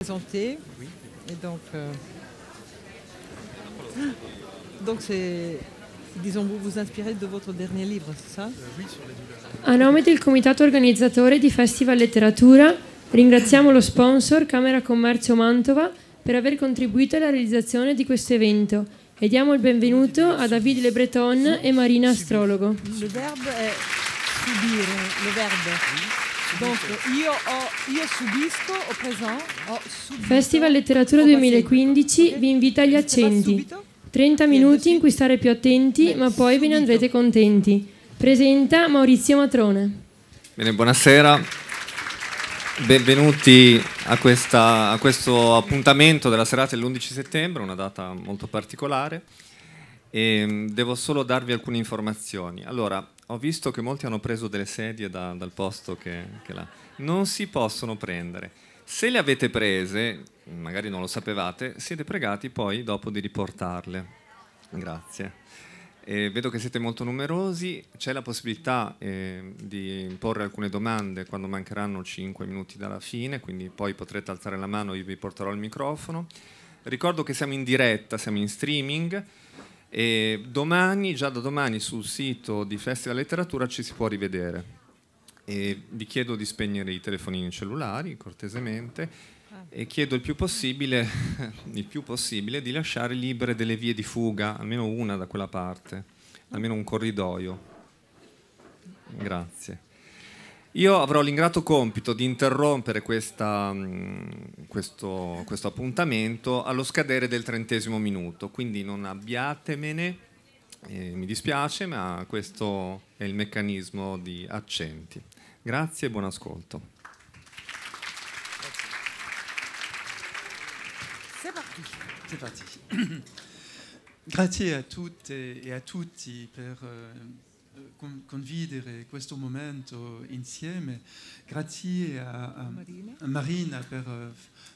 Présenté. Et donc c'est, disons, vous vous inspirez de votre dernier livre, c'est ça? A nome del comitato organizzatore di Festival Letteratura ringraziamo lo sponsor Camera Commercio Mantova per aver contribuito alla realizzazione di questo evento e diamo il benvenuto a David Le Breton e Marina Astrologo. Le verbe è subire, le verbe. Donc io subisco, au présent, ho subito. Festival Letteratura 2015 vi invita agli accenti. 30 minuti in cui stare più attenti, ma poi ve ne andrete contenti. Presenta Maurizio Matrone. Bene, buonasera. Benvenuti a questo appuntamento della serata dell'11 settembre, una data molto particolare. E devo solo darvi alcune informazioni. Allora, ho visto che molti hanno preso delle sedie dal posto che là. Non si possono prendere. Se le avete prese, magari non lo sapevate, siete pregati poi dopo di riportarle. Grazie. Vedo che siete molto numerosi, c'è la possibilità di porre alcune domande quando mancheranno 5 minuti dalla fine, quindi poi potrete alzare la mano e io vi porterò il microfono. Ricordo che siamo in diretta, siamo in streaming e già da domani sul sito di Festival Letteratura ci si può rivedere. E vi chiedo di spegnere i telefonini cellulari cortesemente e chiedo il più possibile di lasciare libere delle vie di fuga, almeno una da quella parte, almeno un corridoio. Grazie. Io avrò l'ingrato compito di interrompere questo appuntamento allo scadere del 30° minuto, quindi non abbiatemene, mi dispiace, ma questo è il meccanismo di accenti. Grazie e buon ascolto. C'est parti. Grazie a tutte e a tutti per condividere questo momento insieme. Grazie a Marina per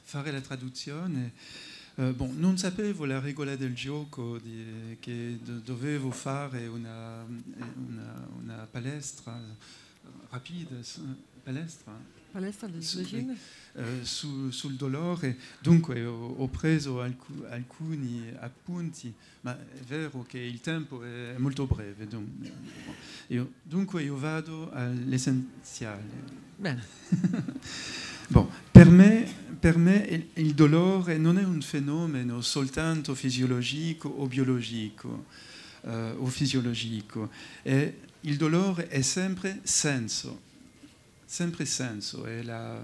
fare la traduzione. Bon, non sapevo la regola del gioco che dovevo fare una palestra rapida, palestra sul dolore, dunque ho preso alcuni appunti, ma è vero che il tempo è molto breve, dunque io vado all'essenziale. Bene. Bon, per me il dolore non è un fenomeno soltanto fisiologico o biologico o fisiologico, il dolore è sempre senso. Sempre senso, è la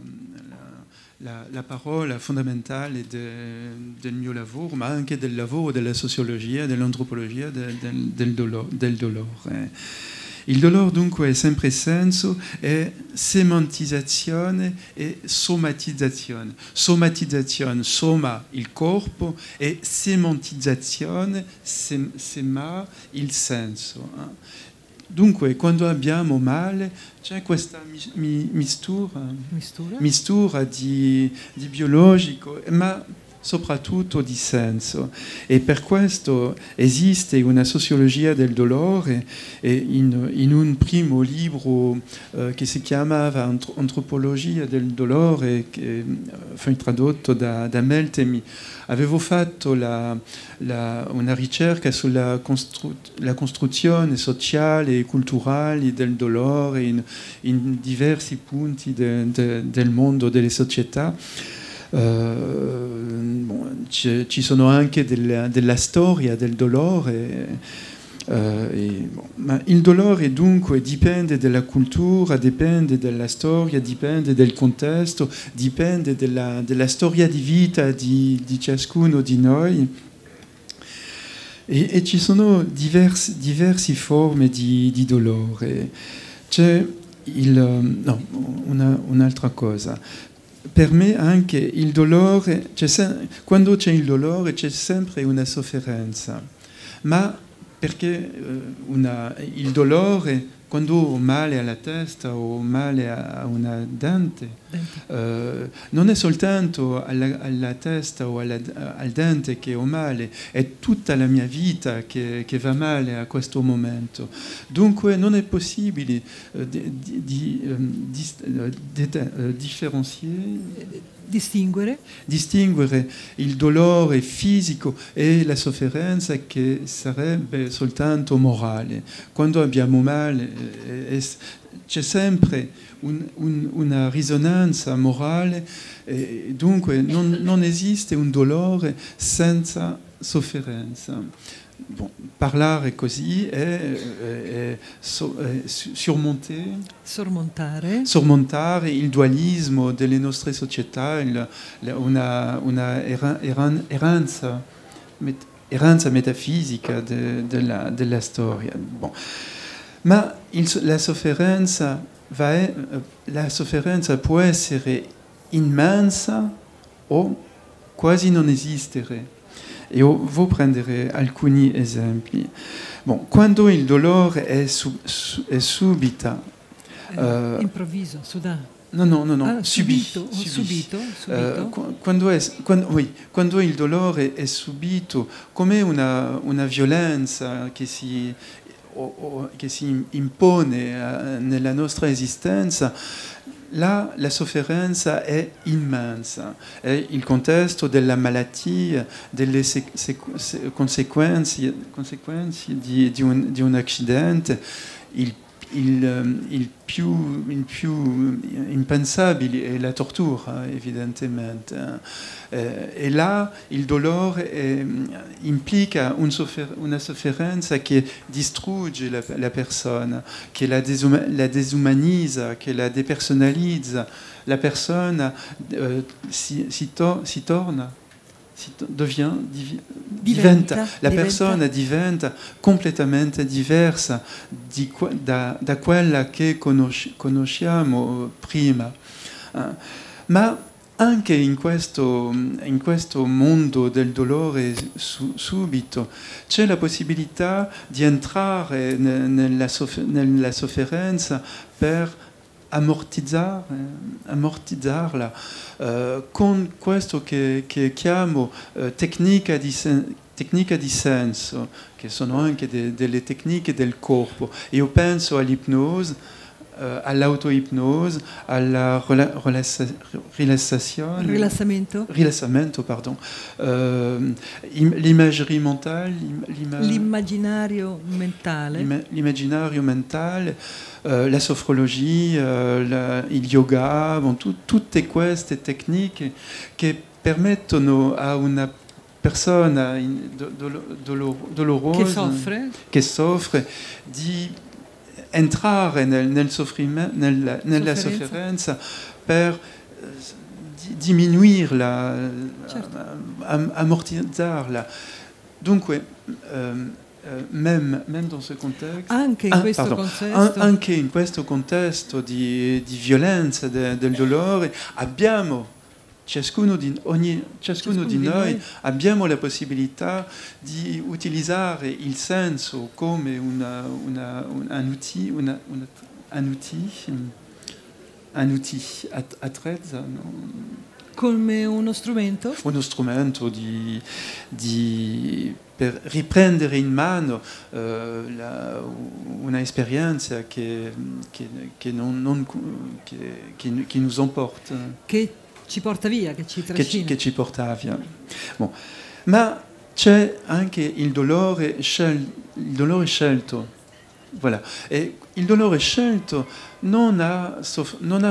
parola fondamentale del mio lavoro, ma anche del lavoro della sociologia, dell'antropologia del dolore. Il dolore dunque è sempre senso, è semantizzazione e somatizzazione. Somatizzazione, soma il corpo, e semantizzazione, sema il senso. Dunque, quando abbiamo male, c'è questa mistura di biologico, ma soprattutto di senso. E per questo esiste una sociologia del dolore, e in un primo libro che si chiamava Antropologia del dolore, che fu tradotto da Meltemi, avevo fatto una ricerca sulla costruzione sociale e culturale del dolore in diversi punti del mondo, delle società. Ci sono anche della storia del dolore, ma il dolore dunque dipende dalla cultura, dipende dalla storia, dipende del contesto, dipende della storia di vita di ciascuno di noi, e ci sono diverse forme di dolore. C'è un'altra cosa. Per me anche il dolore, quando c'è il dolore c'è sempre una sofferenza, ma perché il dolore, quando ho male alla testa o male a una dente, non è soltanto alla testa o al dente che ho male, è tutta la mia vita che va male a questo momento. Dunque non è possibile differenziare distinguere il dolore fisico e la sofferenza che sarebbe soltanto morale. Quando abbiamo male c'è sempre una risonanza morale, e dunque non esiste un dolore senza sofferenza. Bon, parlare così è sormontare il dualismo delle nostre società, una erranza metafisica della storia. Bon. Ma la sofferenza può essere immensa o quasi non esistere. E io prenderò alcuni esempi. Bon, quando il dolore è subita, improvviso, soudain. No, subito. Quando il dolore è subito, come una violenza che si impone nella nostra esistenza, là la sofferenza è immensa. È il contesto della malattia, delle conseguenze di un accidente, il più impensabile è la tortura, evidentemente. E là il dolore implica una sofferenza che distrugge la persona, che la desumanizza, che la depersonalizza. La persona la persona diventa completamente diversa da quella che conosciamo prima. Ma anche in questo mondo del dolore subito c'è la possibilità di entrare nella sofferenza per ammortizzarla con questo che chiamo tecnica di senso, che sono anche delle tecniche del corpo. Io penso all'ipnose, all'autoipnose, alla rilassamento, pardon, l'imagerie mentale, l'immaginario mentale, la sofrologia, il yoga, tutte queste tecniche che permettono a una persona dolorosa che soffre di entrare nella sofferenza per diminuirla, ammortizzarla. Dunque, même dans ce contexte, anche in questo contesto di violenza del dolore, ciascuno di noi abbiamo la possibilità di utilizzare il senso come un attrezzo, come uno strumento? Uno strumento per riprendere in mano un'esperienza che nous emporte. Che ci porta via, che ci trascina. Che ci porta via. Bon. Ma c'è anche il dolore scelto. Voilà. E il dolore scelto non ha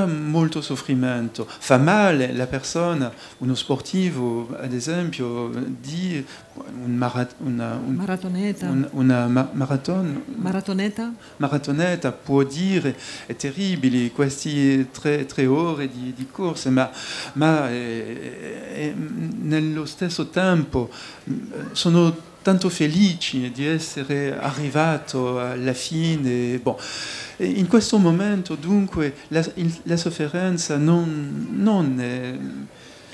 molto soffrimento. Fa male la persona, uno sportivo, ad esempio, di maratoneta può dire è terribile queste tre ore di corsa, ma nello stesso tempo sono tanto felici di essere arrivato alla fine. Bon. In questo momento, dunque, la sofferenza non è...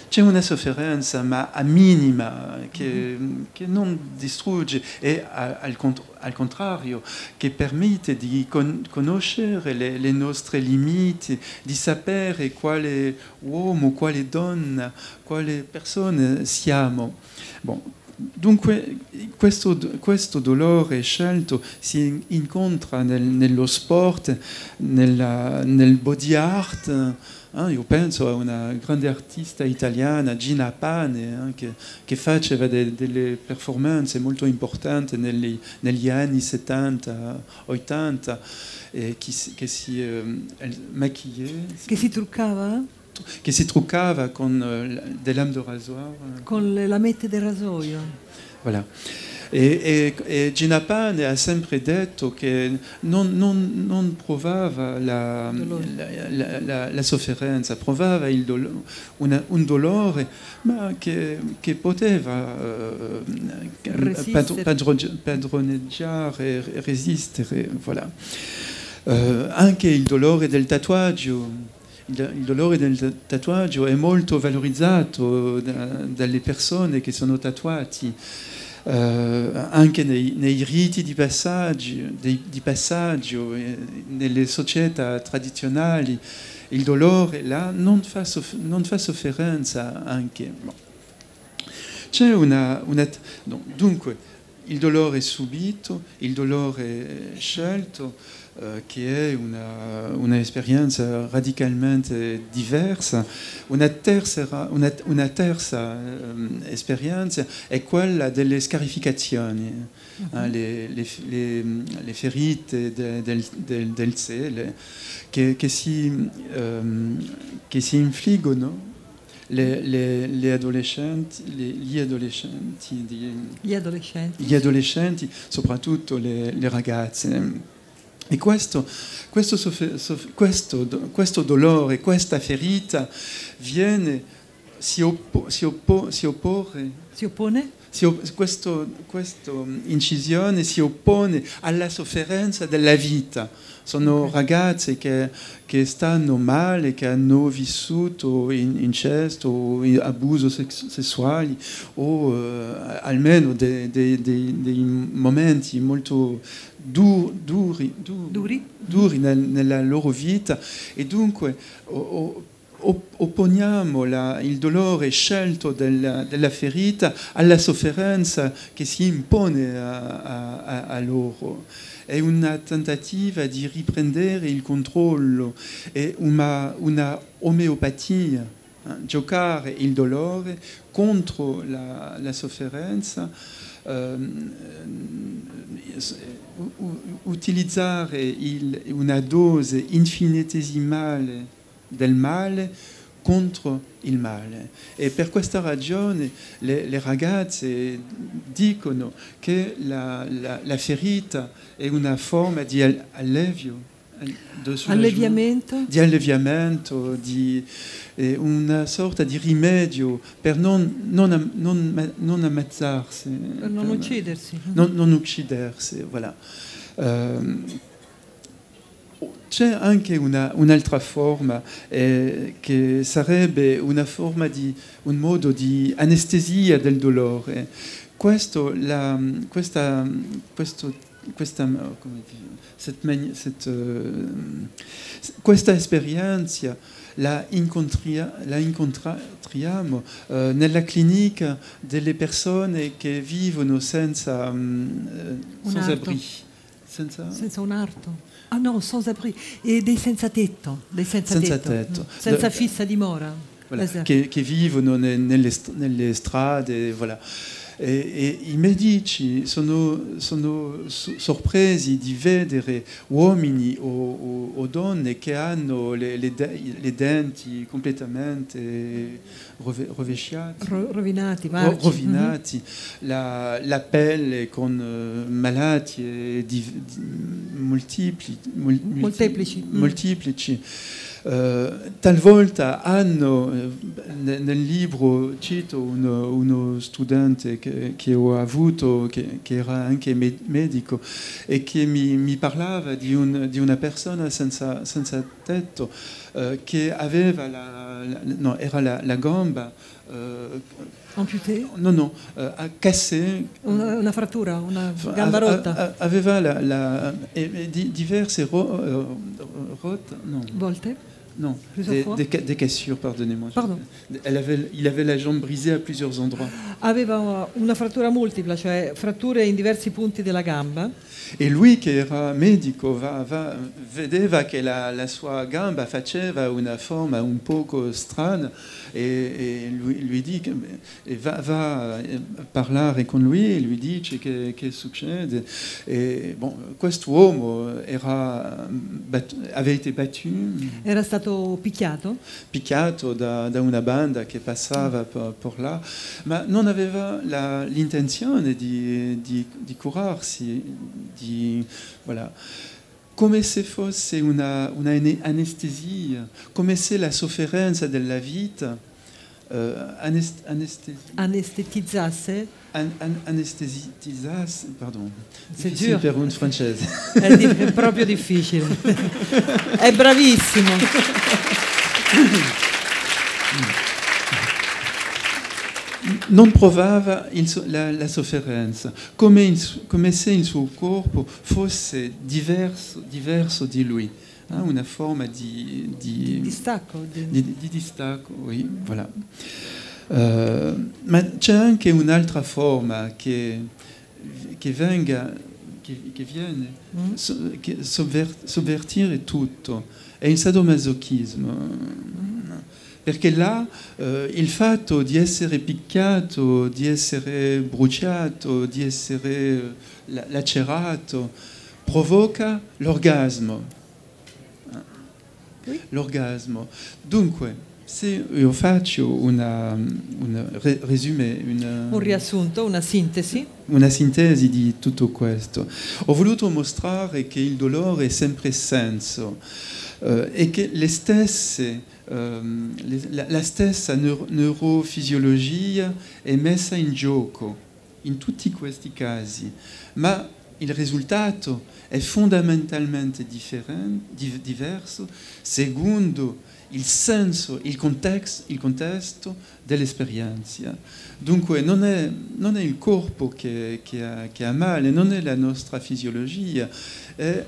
C'è una sofferenza, ma a minima, che non distrugge, e al contrario, che permette di conoscere le nostre limiti, di sapere quale uomo, quale donna, quale persona siamo. Bon. Dunque questo dolore scelto si incontra nello sport, nel body art, Io penso a una grande artista italiana, Gina Pane, che faceva delle performance molto importanti negli anni 70-80, che si maquillait. Che si truccava? Che si truccava con des lames de rasoir. Con le lamette del rasoio. Voilà. E Gina Pane ha sempre detto che non provava la sofferenza, provava un dolore, ma che poteva padroneggiare, resistere. Voilà. Anche il dolore del tatuaggio. Il dolore del tatuaggio è molto valorizzato dalle persone che sono tatuati. Anche nei riti di passaggio nelle società tradizionali il dolore là non fa sofferenza anche. C'è dunque il dolore subito, il dolore scelto, che è un'esperienza radicalmente diversa. Una terza esperienza è quella delle scarificazioni, le ferite del sele che si infliggono gli adolescenti, soprattutto le ragazze. E questo dolore, questa ferita si oppone? Questa incisione si oppone alla sofferenza della vita. Sono ragazze che stanno male, che hanno vissuto incesto o abuso sessuali o almeno dei momenti molto duri nella loro vita, e dunque opponiamo il dolore scelto della ferita alla sofferenza che si impone a loro. È una tentativa di riprendere il controllo, è una omeopatia, giocare il dolore contro la sofferenza, utilizzare una dose infinitesimale del male contro il male. E per questa ragione le ragazze dicono che la ferita è una forma di alleviamento, di una sorta di rimedio per non ammazzarsi, per non uccidersi. Non uccidersi, voilà. C'è anche un'altra forma che sarebbe un modo di anestesia del dolore. Questa esperienza la incontriamo nella clinica delle persone che vivono senza abri. Senza un arto. Ah no, sans abri. E dei senza tetto. Senza fissa dimora. Voilà, che vivono nelle strade, voilà. E i medici sono sorpresi di vedere uomini o donne che hanno le denti completamente rovesciati, rovinati, la pelle con malattie molteplici. Talvolta hanno, nel libro cito uno studente che ho avuto, che era anche medico, e che mi parlava di una persona senza tetto, che aveva la gamba amputée? No, cassée. Una frattura, una gamba rotta. Aveva diverse volte? Non, des cassures, pardonnez-moi. Pardon. Il avait la jambe brisée à plusieurs endroits. aveva una frattura multipla, cioè fratture in diversi punti della gamba. E lui, che era medico, vedeva che la sua gamba faceva una forma un poco strana e lui dice, va a parlare con lui e lui dice che succede. E bon, quest'uomo aveva été battu. Era stato picchiato da una banda che passava per là, ma non aveva l'intenzione di curarsi, voilà. Come se fosse una anestesia, come se la sofferenza della vita anestetizzasse. Anestetizzasse, pardon, C'est difficile dur. per un francese. È proprio difficile. È bravissimo. Non provava la sofferenza, come se il suo corpo fosse diverso di lui, una forma di Distacco. di distacco, oui, voilà. Ma c'è anche un'altra forma che viene sovvertire tutto, è il sadomasochismo. Perché là il fatto di essere picchiato, di essere bruciato, di essere lacerato provoca l'orgasmo. L'orgasmo. Dunque, se io faccio un riassunto, una sintesi di tutto questo, ho voluto mostrare che il dolore è sempre senso e che la stessa neurofisiologia è messa in gioco in tutti questi casi, ma il risultato è fondamentalmente diverso secondo il senso, il contesto dell'esperienza. Dunque non è il corpo che ha male, non è la nostra fisiologia, è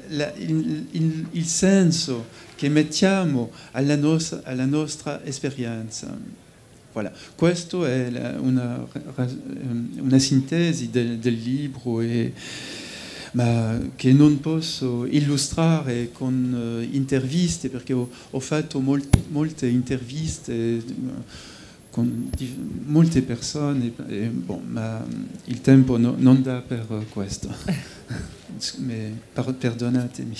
il senso che mettiamo alla nostra esperienza. Voilà. Questa è una sintesi del libro, ma che non posso illustrare con interviste, perché ho fatto molte interviste con molte persone, ma il tempo non dà per questo. Perdonatemi.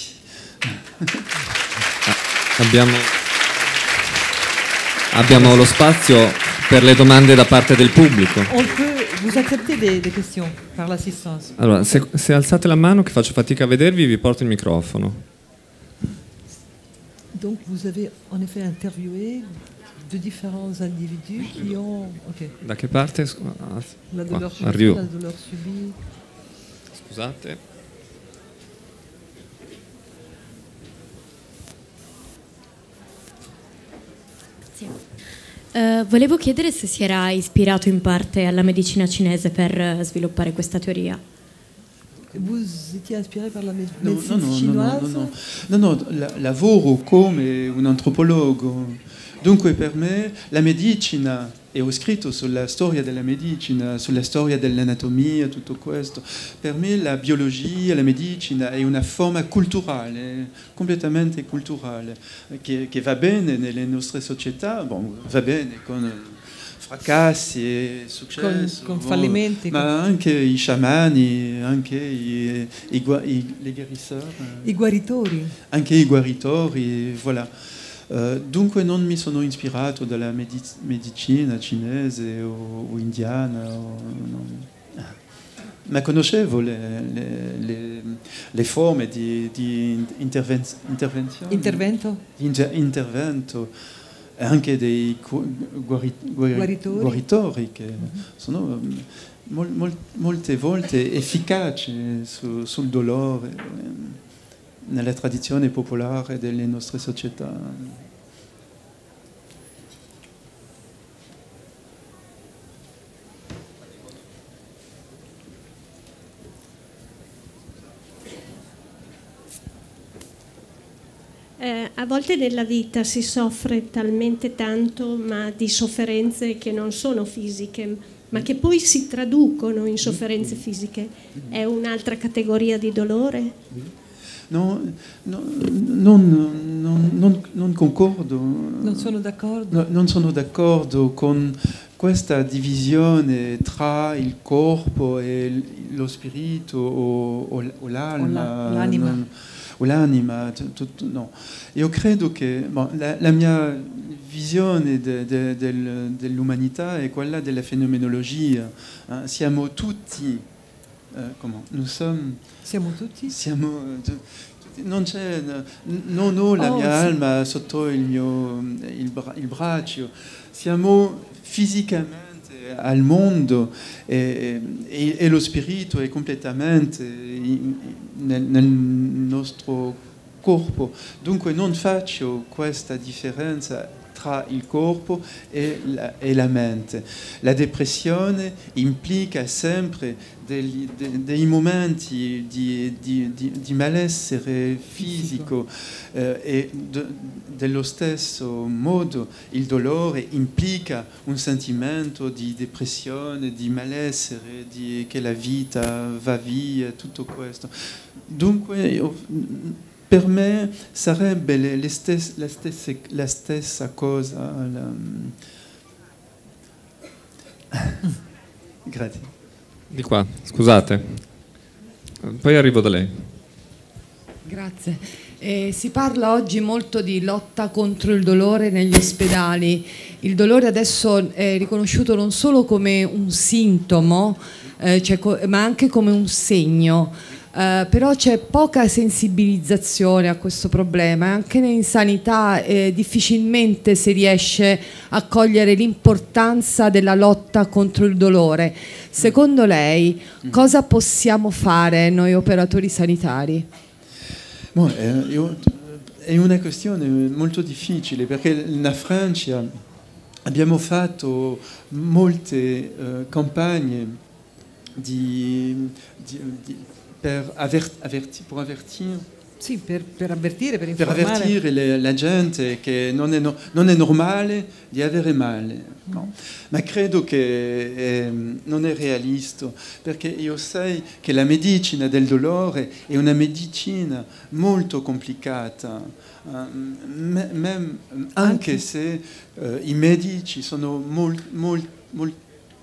Abbiamo lo spazio per le domande da parte del pubblico. Vous acceptez des questions par l'assistance? Allora, se alzate la mano, che faccio fatica a vedervi, vi porto il microfono. Donc vous avez en effet interviewé de différents individus qui ont... Okay. Da che parte? La douleur arrivo. la douleur subie. Scusate. Volevo chiedere se si era ispirato in parte alla medicina cinese per sviluppare questa teoria. Vous étiez inspiré par la médecine chinoise? No, lavoro come un antropologo. Dunque per me la medicina, e ho scritto sulla storia della medicina, sulla storia dell'anatomia, tutto questo. Per me la biologia, la medicina è una forma culturale, completamente culturale, che va bene nelle nostre società, va bene con fracassi e successi, con fallimenti. Ma anche i sciamani, anche i guérisseurs. I guaritori. Anche i guaritori, voilà. Dunque non mi sono ispirato dalla medicina cinese o indiana, ma conoscevo le forme di intervento, anche dei guaritori che sono molte volte efficaci sul dolore nella tradizione popolare delle nostre società. A volte nella vita si soffre talmente tanto, ma di sofferenze che non sono fisiche, ma che poi si traducono in sofferenze fisiche, è un'altra categoria di dolore? No, non concordo. Non sono d'accordo. No, non sono d'accordo con questa divisione tra il corpo e lo spirito o l'anima. O l'anima, no. Io credo che la mia visione dell'umanità è quella della fenomenologia. Siamo tutti, Siamo tutti? Non ho la mia alma sotto il braccio. Siamo fisicamente al mondo e lo spirito è completamente nel nostro corpo. Dunque non faccio questa differenza tra il corpo e la mente. La depressione implica sempre dei momenti di malessere fisico e dello stesso modo il dolore implica un sentimento di depressione, di malessere, che la vita va via, tutto questo. Dunque per me sarebbe la stessa cosa. Grazie. Di qua, scusate. Poi arrivo da lei. Grazie. Si parla oggi molto di lotta contro il dolore negli ospedali. Il dolore adesso è riconosciuto non solo come un sintomo, ma anche come un segno. Però c'è poca sensibilizzazione a questo problema. Anche in sanità difficilmente si riesce a cogliere l'importanza della lotta contro il dolore. Secondo lei cosa possiamo fare noi operatori sanitari? È una questione molto difficile perché in Francia abbiamo fatto molte campagne per avvertire. Sì, per avvertire, per informare. Per avvertire la gente che non è normale di avere male. No. Ma credo che non è realista, perché io so che la medicina del dolore è una medicina molto complicata, anche se i medici sono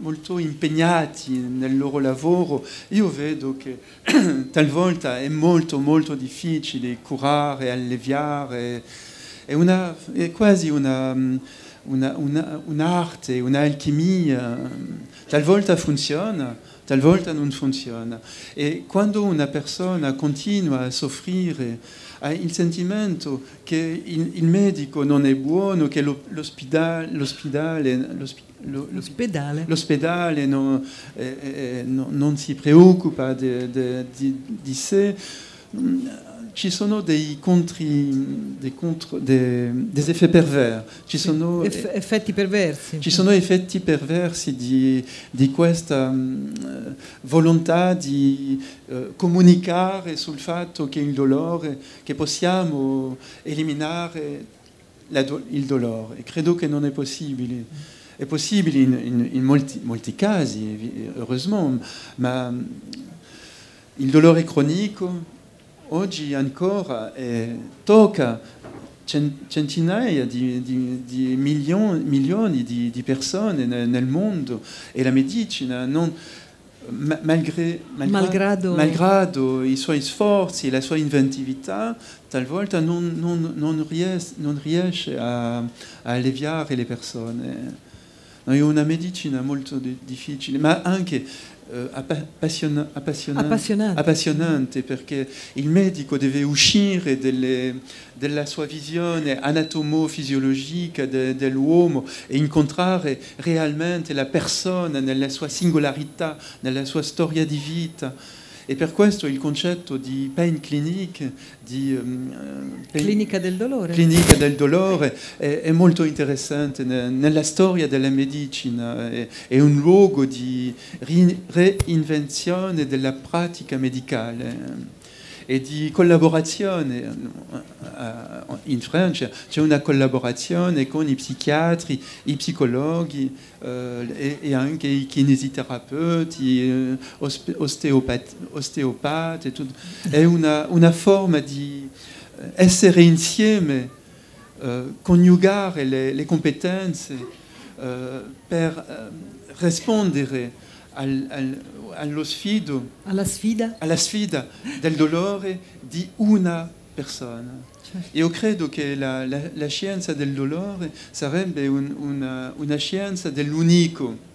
molto impegnati nel loro lavoro. Io vedo che talvolta è molto difficile curare, alleviare, è quasi un'arte, un'alchimia. Talvolta funziona, talvolta non funziona. E quando una persona continua a soffrire, ha il sentimento che il medico non è buono, che l'ospedale non si preoccupa di sé. Ci sono des effets pervers. Effetti perversi. Ci sono effetti perversi di questa volontà di comunicare sul fatto che il dolore, che possiamo eliminare il dolore. Credo che non è possibile. È possibile in molti casi, heureusement, ma il dolore cronico oggi ancora tocca centinaia di milioni di persone nel mondo e la medicina malgrado i suoi sforzi e la sua inventività talvolta non riesce a alleviare le persone. È una medicina molto difficile, ma anche appassionante, perché il medico deve uscire della sua visione anatomofisiologica dell'uomo e incontrare realmente la persona nella sua singolarità, nella sua storia di vita. E per questo il concetto di pain clinic, clinica del dolore, è molto interessante nella storia della medicina. È un luogo di reinvenzione della pratica medicale. e di collaborazione. In Francia c'è una collaborazione con i psichiatri, i psicologi e anche i kinesiterapeuti, osteopati. È una forma di essere insieme, coniugare le competenze per rispondere alla sfida del dolore di una persona. Io credo che la scienza del dolore sarebbe una scienza dell'unico.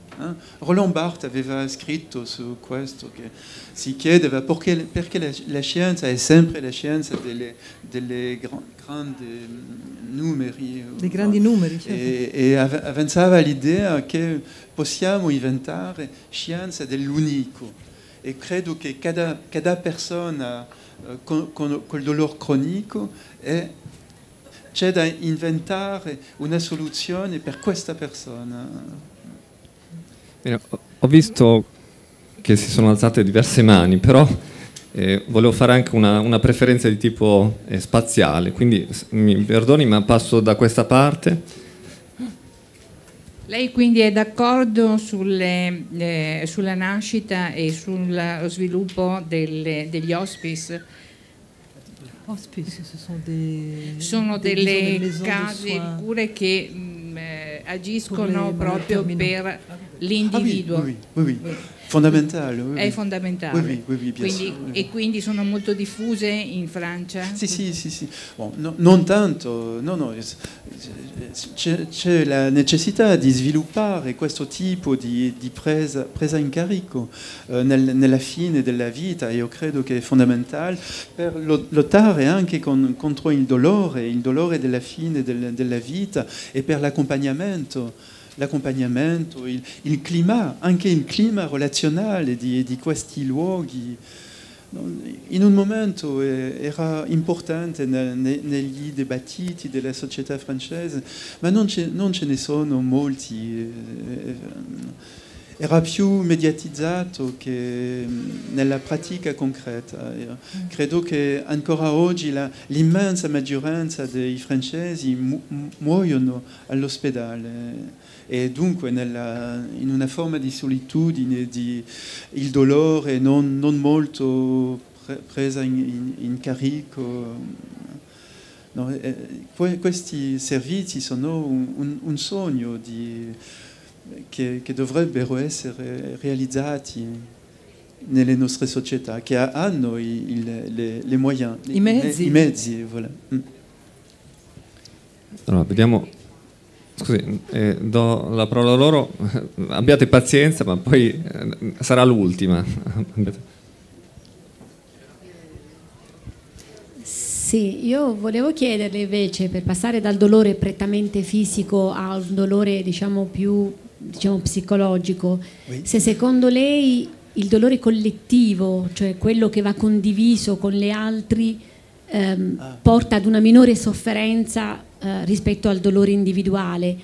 Roland Barthes aveva scritto su questo, che si chiedeva perché la scienza è sempre la scienza delle grandi numeri. Dei grandi numeri, certo. E avanzava l'idea che possiamo inventare scienza dell'unico. E credo che cada persona col dolore cronico c'è da inventare una soluzione per questa persona. Bene, ho visto che si sono alzate diverse mani, però volevo fare anche una preferenza di tipo spaziale, quindi mi perdoni ma passo da questa parte. Lei quindi è d'accordo sulla nascita e sullo sviluppo degli hospice? Hospice, sono delle case, cure che agiscono proprio per l'individuo. Oui. Fondamentale. Oui. È fondamentale. Oui, bien sûr. E quindi sono molto diffuse in Francia? Sì. Bon, non tanto, no. C'è la necessità di sviluppare questo tipo di presa in carico nella fine della vita. Io credo che è fondamentale per lottare anche contro il dolore della fine della vita e per l'accompagnamento, il clima, anche il clima relazionale di questi luoghi. In un momento era importante negli dibattiti della società francese, ma non ce ne sono molti. Era più mediatizzato che nella pratica concreta. Credo che ancora oggi l'immensa maggioranza dei francesi muoiono all'ospedale e dunque in una forma di solitudine, il dolore non molto presa in carico. No, questi servizi sono un sogno che dovrebbero essere realizzati nelle nostre società, che hanno les moyens, i mezzi. Voilà. Allora, vediamo. Scusi, do la parola a loro. Abbiate pazienza, ma poi sarà l'ultima. Sì, io volevo chiederle invece, per passare dal dolore prettamente fisico a un dolore più psicologico, se secondo lei il dolore collettivo, cioè quello che va condiviso con le altri, porta ad una minore sofferenza rispetto al dolore individuale.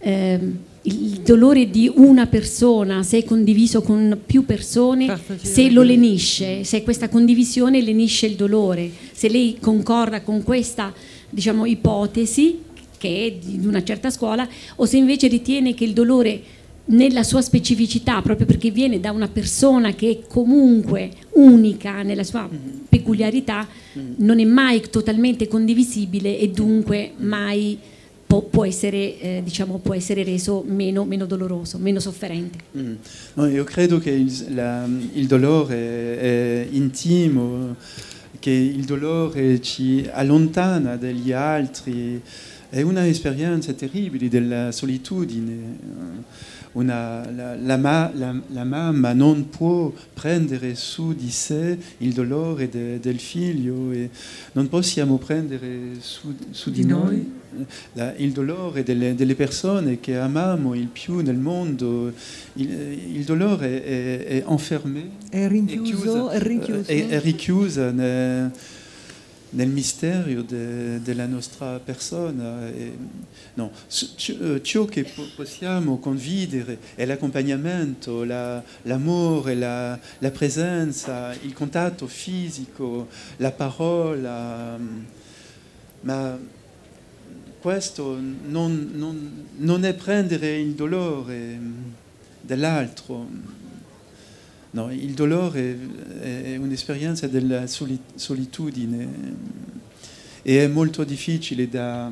Il dolore di una persona, se è condiviso con più persone, se lo lenisce, se questa condivisione lenisce il dolore, se lei concorda con questa ipotesi che è di una certa scuola, o se invece ritiene che il dolore nella sua specificità, proprio perché viene da una persona che è comunque unica nella sua peculiarità, non è mai totalmente condivisibile e dunque mai può essere reso meno doloroso, meno sofferente. No, io credo che il dolore è intimo, che il dolore ci allontana dagli altri, è un'esperienza terribile della solitudine. La mamma non può prendere su di sé il dolore del figlio e non possiamo prendere su di noi il dolore delle persone che amiamo il più nel mondo. Il dolore è enfermé, è rinchiuso. È richiusa nel mistero della nostra persona. No, ciò che possiamo condividere è l'accompagnamento, l'amore, la presenza, il contatto fisico, la parola, ma questo non è prendere il dolore dell'altro. No, il dolore è un'esperienza della solitudine e è molto difficile da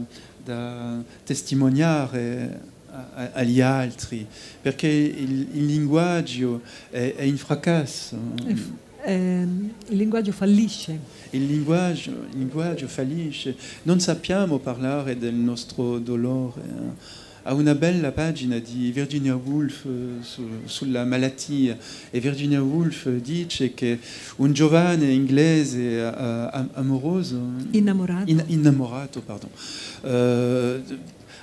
testimoniare agli altri, perché il linguaggio è in fracasso. Il linguaggio fallisce. Il linguaggio fallisce. Non sappiamo parlare del nostro dolore. Ha una bella pagina di Virginia Woolf sulla malattia, e Virginia Woolf dice che un giovane inglese innamorato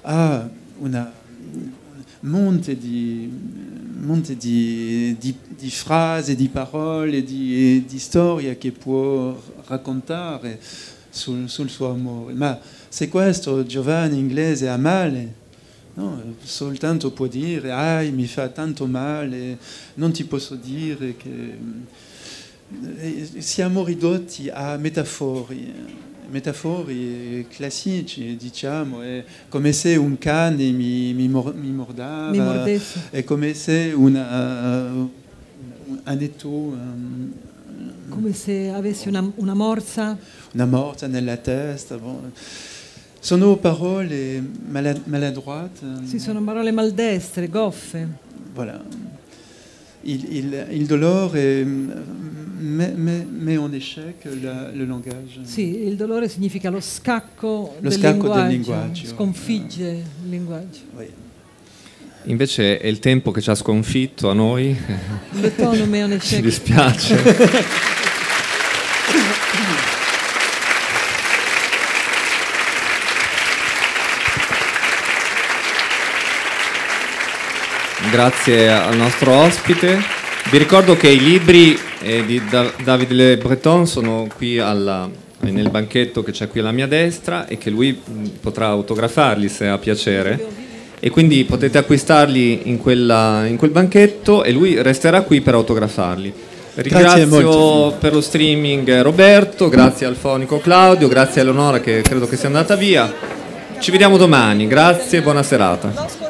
ha una monte di frasi, di parole, di storie che può raccontare sul suo amore. Ma se questo giovane inglese ha male, no, soltanto può dire mi fa tanto male, non ti posso dire che... Siamo ridotti a metafore classici, diciamo, è come se un cane mi mordava, è come se un anetto, come se avessi una morsa nella testa. Sono parole maladroite. Sì, sono parole maldestre, goffe. Voilà. Il dolore met en échec le langage. Sì, il dolore significa lo scacco del linguaggio. Sconfigge il linguaggio. Oui. Invece è il tempo che ci ha sconfitto a noi. Le tono met en échec. Ci dispiace. Grazie al nostro ospite. Vi ricordo che i libri di David Le Breton sono qui nel banchetto che c'è qui alla mia destra e che lui potrà autografarli se ha piacere, e quindi potete acquistarli in quel banchetto e lui resterà qui per autografarli. Ringrazio per lo streaming Roberto, grazie al fonico Claudio, grazie a Eleonora che credo che sia andata via. Ci vediamo domani, grazie e buona serata.